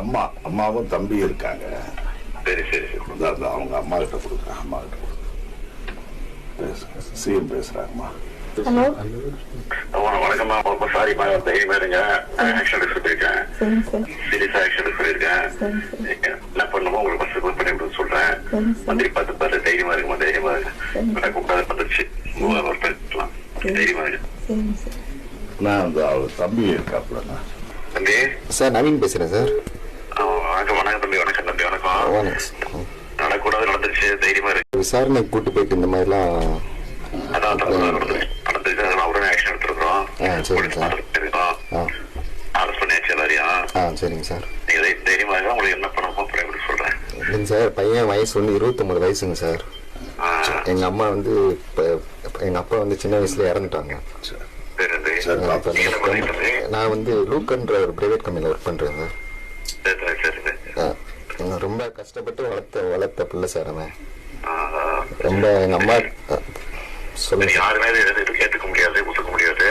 அம்மாவும் தம்பி இருக்காங்க. சரி சரி சரி. அவங்க அம்மா கிட்ட கொடுக்குறேன். அம்மா கிட்ட கொடுக்குறேன். சிஎம் பேசுறாங்கம்மா. ஹலோ வணக்கம்மா. ரொம்ப சாரிம்மா. தைரியமா இருங்க. ஆக்ஷன் எடுத்து போயிருக்கேன். சீரியஸா ஆக்ஷன் எடுத்து போயிருக்கேன். என்ன பண்ணுமோ உங்களுக்கு ஃபர்ஸ்ட் கால் பண்ணி விட சொல்றேன். மந்திரி பார்த்து பாரு. தைரியமா இருக்குமா? தைரியமா இருக்கு. கூப்பிடாத வந்துருச்சு. பேசலாம். தைரியமா இருக்கு. நான் அந்த அவர் தம்பி இருக்காப்புலண்ணா. தம்பி சார் நவீன் பேசுறேன் சார். வணக்கம் வணக்கம் தம்பி. வணக்கம் தம்பி. வணக்கம். நடக்கூடாது நடந்துருச்சு. தைரியமா இருக்கு. விசாரணை கூட்டு போயிட்டு இந்த மாதிரிலாம் அதான் நடந்துருச்சு. உடனே ஆக்ஷன் எடுத்துருக்கோம். சரிங்க சார். அரெஸ்ட் பண்ணியாச்சு எல்லாரையும். சரிங்க சார். நீங்க தைரியமா இருக்கா? உங்களுக்கு என்ன பண்ணணுமோ அப்படி சொல்றேன். இல்லைங்க சார், பையன் வயசு வந்து 29 வயசுங்க சார். எங்க அம்மா வந்து எங்க அப்பா வந்து சின்ன வயசுல இறந்துட்டாங்க. நான் வந்து லூக்கன்ற ஒரு பிரைவேட் கம்பெனியில் ஒர்க் பண்றேன் சார். ரொம்ப கஷ்டப்பட்டு வளர்த்த பிள்ளை சார் அவன். ரொம்ப எங்க அம்மா சொல்லுங்க. யாருமே கேட்டுக்க முடியாது, ஒத்துக்க முடியாது.